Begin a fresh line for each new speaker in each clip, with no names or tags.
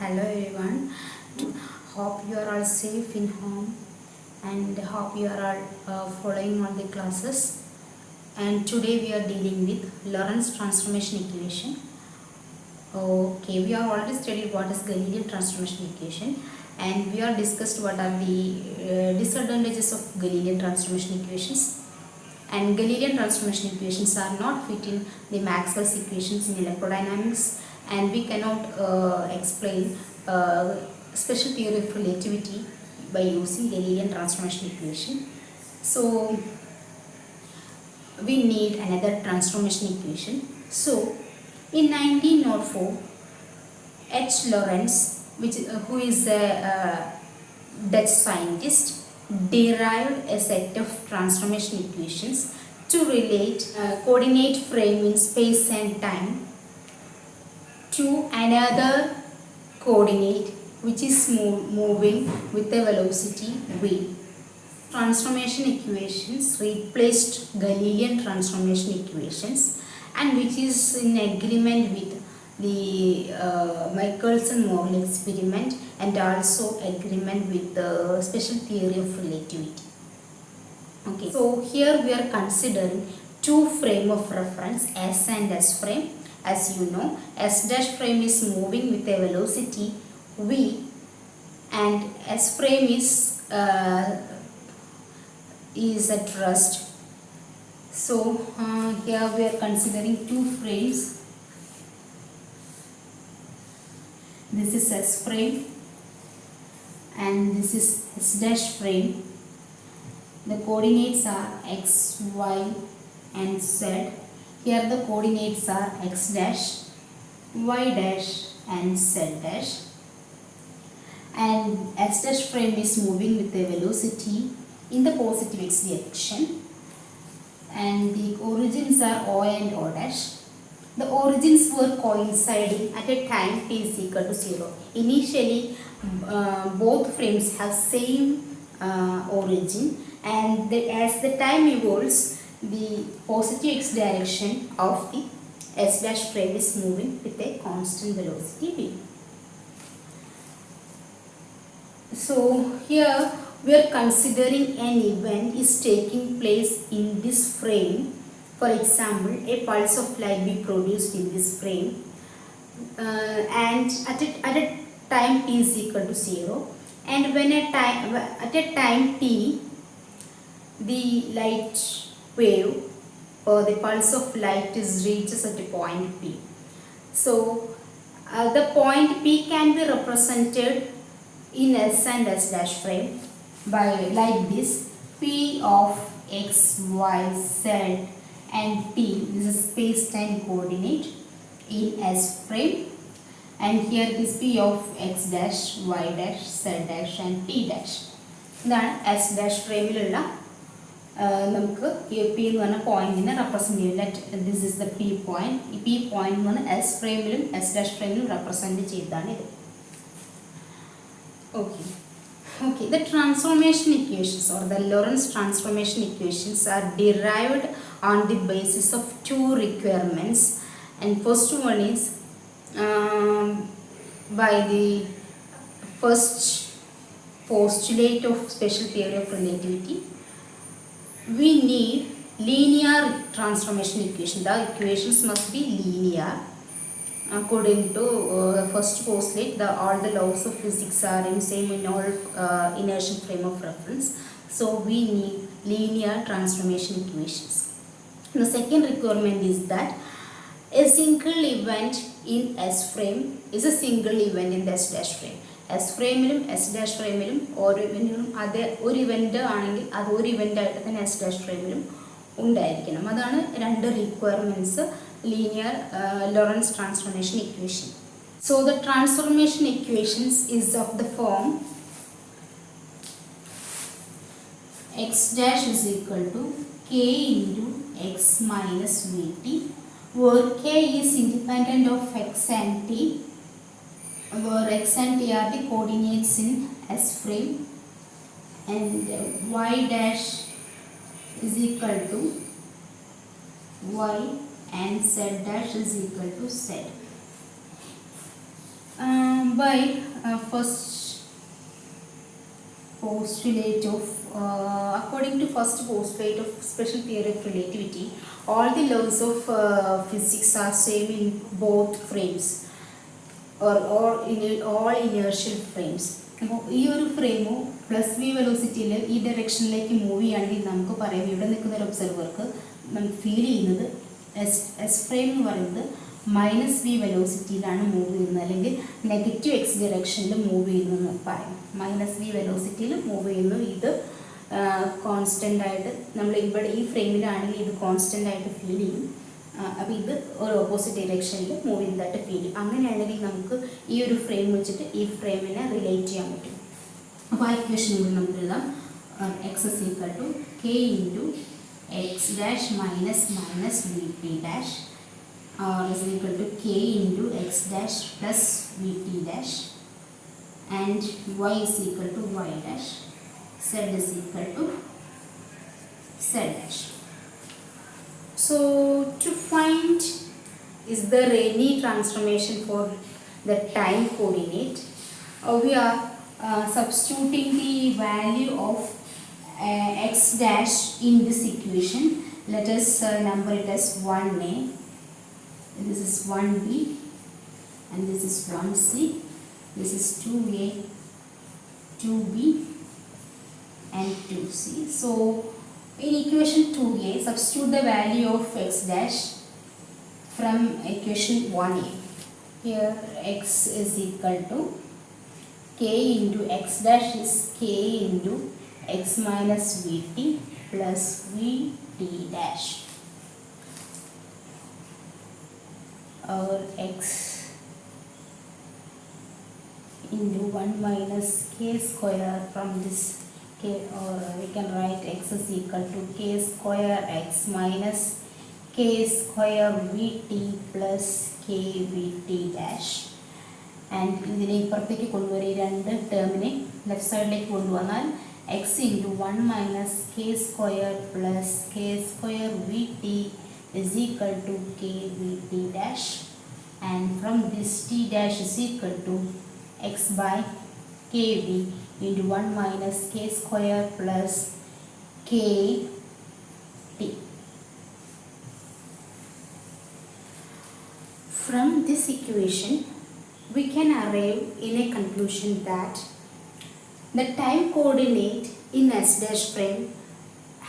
Hello everyone. Hope you are all safe in home and hope you are all following all the classes. And today we are dealing with Lorentz transformation equation. Okay, we have already studied what is Galilean transformation equation, and we have discussed what are the disadvantages of Galilean transformation equations. And Galilean transformation equations are not fit in the Maxwell's equations in electrodynamics, and we cannot explain special theory of relativity by using Galilean transformation equation. So we need another transformation equation. So in 1904, H. Lorentz, who is a Dutch scientist, derived a set of transformation equations to relate a coordinate frame in space and time to another coordinate which is moving with a velocity v. Transformation equations replaced Galilean transformation equations, and which is in agreement with the Michelson-Morley experiment and also agreement with the special theory of relativity. Okay, so here we are considering two frame of reference, S and S frame. As you know, S dash frame is moving with a velocity v, and S frame is at rest. So here we are considering two frames. This is S frame and this is S dash frame. The coordinates are x, y and z. Here the coordinates are x dash, y dash and z dash. And S dash frame is moving with a velocity in the positive x direction. And the origins are O and O dash. The origins were coinciding at a time t is equal to 0. Initially, both frames have same origin, and as the time evolves, the positive x direction of the S dash frame is moving with a constant velocity v. So here we are considering an event is taking place in this frame. For example, a pulse of light be produced in this frame, and at a time t is equal to 0, and when at a time t, the light wave or the pulse of light reaches at a point P. So the point P can be represented in S and S dash frame by like this: P of x, y, z and t is a space-time coordinate in S frame, and here it is P of x dash, y dash, z dash and t dash. ഇതാണ് S dash ഫ്രെയിമിലുള്ള നമുക്ക് P എന്ന് പറഞ്ഞ പോയിന്റിനെ represent ചെയ്യും. This is the P point. ഈ P point എന്ന് പറഞ്ഞാൽ S ഫ്രെയിമിലും S dash ഫ്രെയിമിലും represent ചെയ്താണ് ഇത്. Okay, the transformation equations or the Lorentz transformation equations are derived on the basis of two requirements, and first one is by the first postulate of special theory of relativity. We need linear transformation equation. The equations must be linear. According to first postulate, all the laws of physics are in same in all inertial frame of reference. So we need linear transformation equations. The second requirement is that a single event in S frame is a single event in the S dash frame. S ഫ്രെയിമിലും S dash ഫ്രെയിമിലും ഓരോ ഇവൻറ്റിനും അതേ ഒരു event ആണെങ്കിൽ അത് ഒരു event ആയിട്ട് തന്നെ എസ് ഡാഷ് ഫ്രെയിമിലും ഉണ്ടായിരിക്കണം. അതാണ് രണ്ട് requirements linear Lorentz transformation equation. So the transformation equations is of the form x dash is equal to k into x minus vt, where k is independent of x and t, where x and t are the coordinates in S frame, and y dash is equal to y and z dash is equal to z. by first postulate of according to first postulate of special theory of relativity, all the laws of physics are same in both frames or in all inertial frames. അപ്പോൾ ഈ ഒരു ഫ്രെയിമോ plus V വെലോസിറ്റിയിൽ ഈ ഡയറക്ഷനിലേക്ക് move ചെയ്യുകയാണെങ്കിൽ നമുക്ക് പറയാം ഇവിടെ നിൽക്കുന്ന ഒരു ഒബ്സർവർക്ക് നമുക്ക് ഫീൽ ചെയ്യുന്നത് എസ് ഫ്രെയിം എന്ന് പറയുന്നത് മൈനസ് വി വെലോസിറ്റിയിലാണ് മൂവ് ചെയ്യുന്നത്, അല്ലെങ്കിൽ നെഗറ്റീവ് എക്സ് ഡയറക്ഷനിൽ മൂവ് ചെയ്യുന്നു പറയാം. മൈനസ് വി വെലോസിറ്റിയിൽ മൂവ് ചെയ്യുന്നു. ഇത് കോൺസ്റ്റൻ്റ് ആയിട്ട് നമ്മൾ ഇവിടെ ഈ ഫ്രെയിമിലാണെങ്കിൽ ഇത് കോൺസ്റ്റൻ്റ് ആയിട്ട് ഫീൽ ചെയ്യും. അപ്പോൾ ഇത് ഒരു ഓപ്പോസിറ്റ് ഡയറക്ഷനിൽ മൂവ് ചെയ്യുന്നതായിട്ട് ഫീൽ ചെയ്യും. അങ്ങനെയാണെങ്കിൽ നമുക്ക് ഈ ഒരു ഫ്രെയിം വെച്ചിട്ട് ഈ ഫ്രെയിമിനെ റിലേറ്റ് ചെയ്യാൻ പറ്റും. അപ്പോൾ ആ ഇക്വേഷൻ കൂടി നമുക്ക് എഴുതാം. X is equal to K into X dash minus minus V T dash is equal to k into x dash plus vt dash, and y is equal to y dash, z is equal to z dash. So to find is there any transformation for the time coordinate, we are substituting the value of x dash in this equation. Let us number it as 1a. This is 1b and this is 1c, this is 2a, 2b and 2c. So in equation 2a, substitute the value of x dash from equation 1a. Here x is equal to k into x dash is k into x minus vt plus vt dash, or x into 1 minus k square from this k, or we can write x is equal to k square x minus k square vt plus k vt dash. And ഇതിനെ ഇപ്പുറത്തേക്ക് കൊണ്ടുവരും, ഈ രണ്ട് ടേമിനെ left സൈഡിലേക്ക് കൊണ്ടുവന്നാൽ x into 1 minus k square plus k square vt is equal to k vt dash, and from this t dash is equal to x by kv into 1 minus k square plus k t. From this equation we can arrive in a conclusion that the time coordinate in s dash frame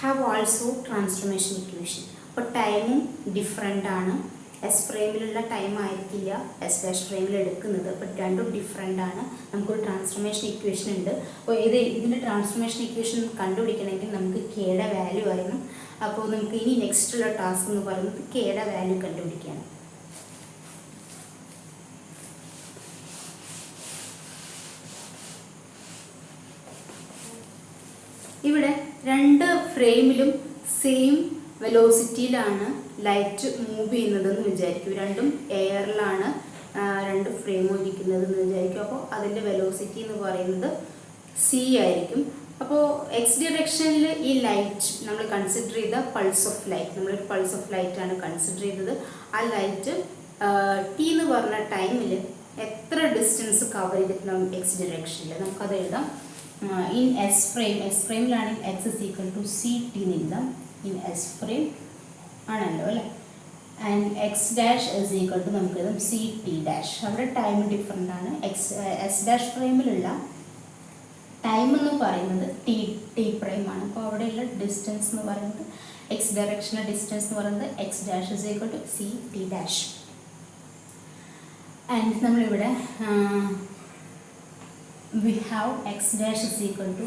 have also transformation equation. അപ്പോൾ ടൈമും different ആണ്. S ഫ്രെയിമിലുള്ള time ആയിരിക്കില്ല S dash ഫ്രെയിമിൽ എടുക്കുന്നത്, അപ്പോൾ രണ്ടും different ആണ്. നമുക്കൊരു ട്രാൻസ്ഫോർമേഷൻ ഇക്വേഷൻ ഉണ്ട്. അപ്പോൾ ഇതിൻ്റെ ട്രാൻസ്ഫോർമേഷൻ ഇക്വേഷൻ കണ്ടുപിടിക്കണമെങ്കിൽ നമുക്ക് കെയുടെ വാല്യൂ അറിയണം. അപ്പോൾ നമുക്ക് ഇനി നെക്സ്റ്റ് ഉള്ള ടാസ്ക് എന്ന് പറയുന്നത് കെയുടെ വാല്യൂ കണ്ടുപിടിക്കുകയാണ്. ഇവിടെ രണ്ട് ഫ്രെയിമിലും സെയിം വെലോസിറ്റിയിലാണ് ലൈറ്റ് മൂവ് ചെയ്യുന്നതെന്ന് വിചാരിക്കും. രണ്ടും എയറിലാണ് രണ്ട് ഫ്രെയിമും ഇരിക്കുന്നതെന്ന് വിചാരിക്കും. അപ്പോൾ അതിൻ്റെ വെലോസിറ്റി എന്ന് പറയുന്നത് സി ആയിരിക്കും. അപ്പോൾ എക്സ് ഡയറക്ഷനിൽ ഈ ലൈറ്റ് നമ്മൾ കൺസിഡർ ചെയ്ത പൾസ് ഓഫ് ലൈറ്റ്, നമ്മളൊരു പൾസ് ഓഫ് ലൈറ്റാണ് കൺസിഡർ ചെയ്തത്. ആ ലൈറ്റ് ടി എന്ന് പറഞ്ഞ ടൈമിൽ എത്ര ഡിസ്റ്റൻസ് കവർ ചെയ്തിട്ടുണ്ടാവും എക്സ് ഡയറക്ഷനിൽ, നമുക്കത് എഴുതാം. ഇൻ എസ് ഫ്രെയിമിലാണെങ്കിൽ X is equal to C T എന്ന് എഴുതാം. ഇൻ എസ് ഫ്രെയിം ആണല്ലോ അല്ലേ. And X dash is equal to നമുക്ക് എഴുതാം സി ടി ഡാഷ്. അവിടെ ടൈം ഡിഫറെൻ്റ് ആണ്. എസ് ഡാഷ് ഫ്രെയിമിലുള്ള ടൈം എന്ന് പറയുന്നത് ടി പ്രൈം ആണ്. അപ്പോൾ അവിടെയുള്ള ഡിസ്റ്റൻസ് എന്ന് പറയുന്നത് എക്സ് ഡയറക്ഷനിലെ ഡിസ്റ്റൻസ് എന്ന് പറയുന്നത് X dash is equal to C T dash. And നമ്മളിവിടെ we have x dash is equal to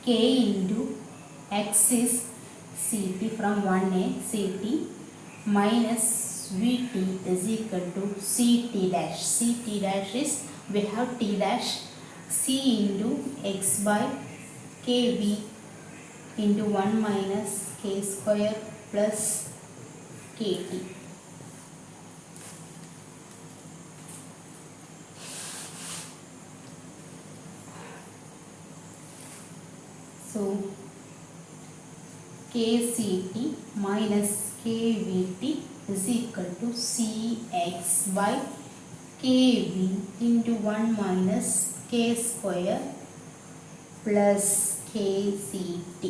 k into x is ct from 1a ct minus vt is equal to ct dash. Ct dash is, we have t dash, c into x by kv into 1 minus k square plus kt. So kct minus kvt is equal to cx by kv into 1 minus k square plus kct.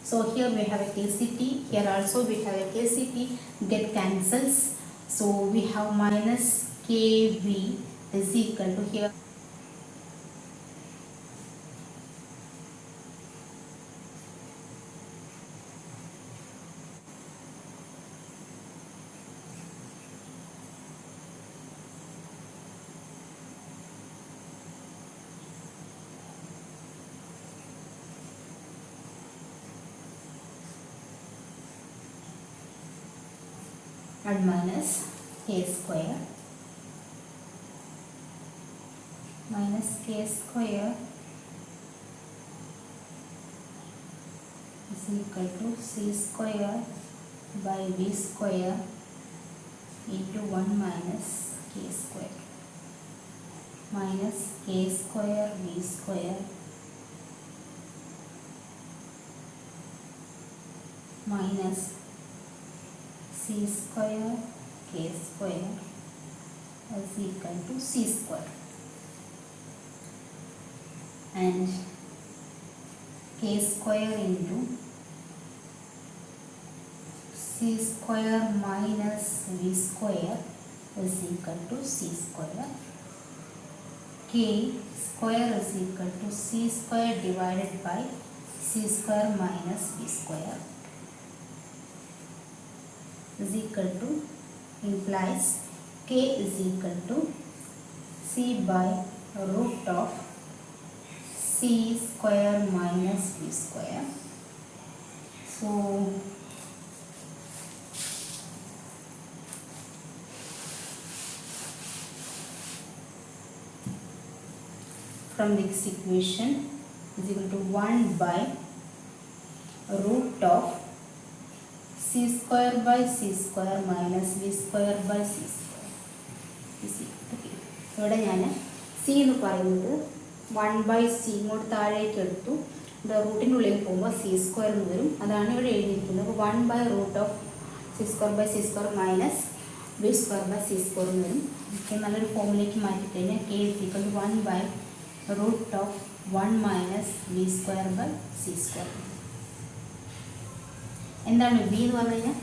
So here we have a kct, here also we have a kct, get cancels. So we have minus kv is equal to here and minus k square minus k square is equal to c square by v square into 1 minus k square minus k square v square minus c square k square is equal to c square, and k square into c square minus v square is equal to c square. K square is equal to c square divided by c square minus v square is equal to, implies k is equal to c by root of c square minus v square. So from this equation is equal to 1 by root of c square by c square minus v square by c square is equal to k. ഇവിടെ ഞാൻ c എന്ന് പറയുന്നത് 1 by c ഇങ്ങോട്ട് താഴേക്ക് എടുത്തു, ഇവിടെ റൂട്ടിനുള്ളിൽ പോകുമ്പോൾ c square എന്ന് വരും, അതാണ് ഇവിടെ എഴുതിയിരിക്കുന്നത്. അപ്പോൾ 1 by root of c square by c square minus v square by c square എന്ന് വരും. ഓക്കെ, നല്ലൊരു ഫോമിലേക്ക് മാറ്റിക്കഴിഞ്ഞാൽ k is equal to 1 by root of 1 minus v square by c square. എന്താണ് v എന്ന് പറഞ്ഞു കഴിഞ്ഞാൽ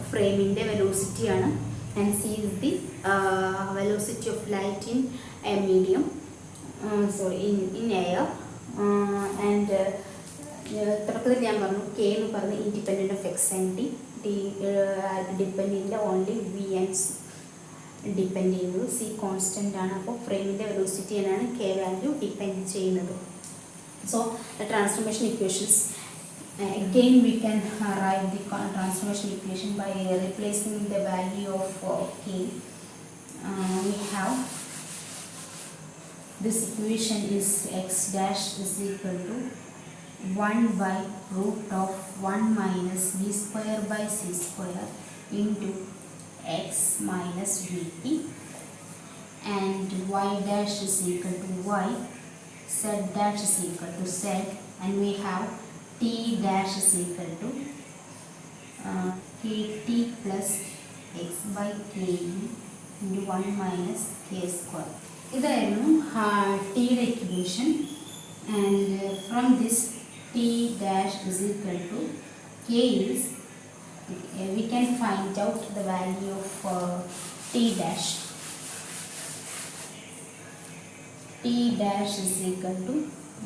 ഫ്രെയിമിൻ്റെ വെലോസിറ്റിയാണ്, and c is the velocity of light in a medium, in air, and തുടക്കത്തിൽ ഞാൻ പറഞ്ഞു k എന്ന് പറഞ്ഞ് independent of X and T depend ചെയ്യില്ല, only v and c depend ചെയ്യുന്നത്. c കോൺസ്റ്റൻ്റ് ആണ്, അപ്പോൾ ഫ്രെയിമിൻ്റെ വെലോസിറ്റിയാണ് k വാല്യൂ ഡിപ്പെൻഡ് ചെയ്യുന്നത്. So the transformation equations, again we can write the transformation equation by replacing the value of k. We have this equation is x dash is equal to 1 by root of 1 minus v square by c square into x minus vt, and y dash is equal to y, z dash is equal to z, and we have t dash is equal to kt plus x by ke into 1 minus k square. ഇതായിരുന്നു ടിയുടെ equation, and from this t dash is equal to k is, we can find out the value of t dash. T dash is equal to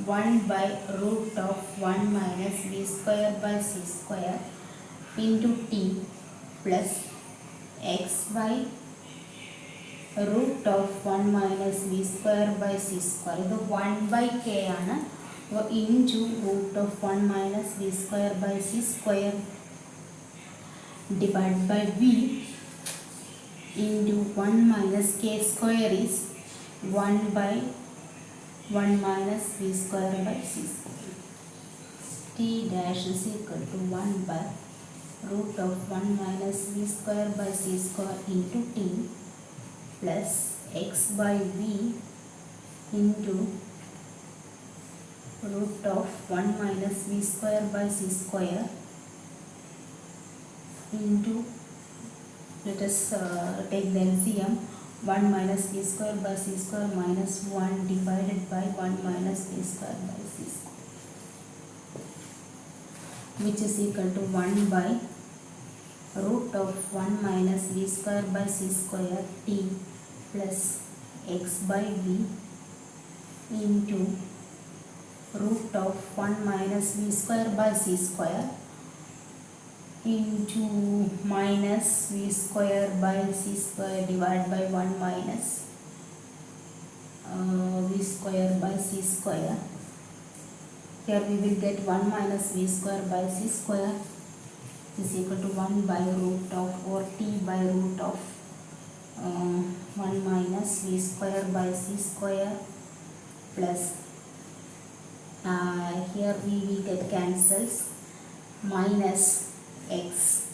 1 by root of 1 minus v square by c square into t plus x by root of 1 minus v square by c square. ഇത് 1 by k ആണ്, into root of 1 minus v square by c square divided by v into 1 minus k square is 1 by 1 minus v square by c square. T dash is equal to 1 by root of 1 minus v square by c square into t plus x by v into root of 1 minus v square by c square into, let us take the LCM, 1 minus a square by c square minus 1 divided by 1 minus a square by c square, which is equal to 1 by root of 1 minus v square by c square t plus x by v into root of 1 minus v square by c square into minus v square by c square divided by 1 minus v square by c square. Here we will get 1 minus v square by c square is equal to 1 by root of or t by root of 1 minus v square by c square plus here we will get cancels minus x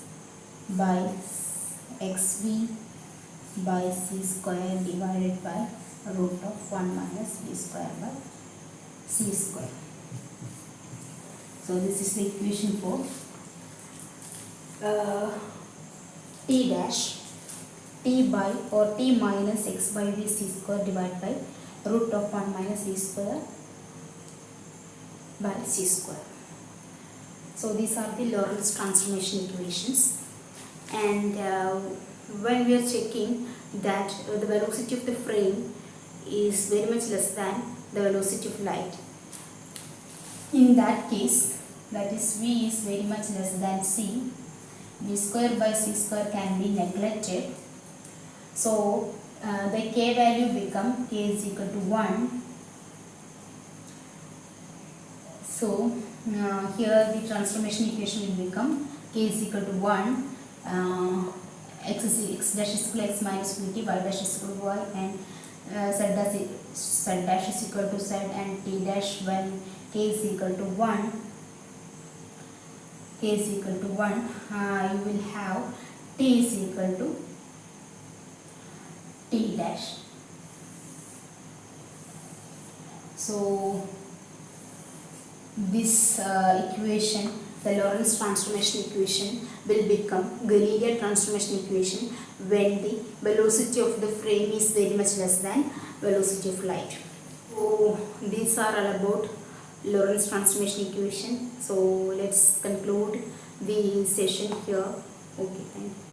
by xv by c square divided by root of 1 minus v square by c square. So this is the equation for t dash t by or t minus x by v c square divided by root of 1 minus v square by c square. So these are the Lorentz transformation equations, and when we are checking that the velocity of the frame is very much less than the velocity of light, in that case, that is v is very much less than c, v square by c square can be neglected. So the k value become k is equal to 1. So here the transformation equation will become k is equal to 1, x dash is equal to x minus vt, y dash is equal to y, and z dash is equal to z, and t dash when k is equal to 1, you will have t is equal to t dash. So this equation, the Lorentz transformation equation, will become Galilei transformation equation when the velocity of the frame is very much less than velocity of light. So these are all about Lorentz transformation equation. So let's conclude the session here. Okay, thank you.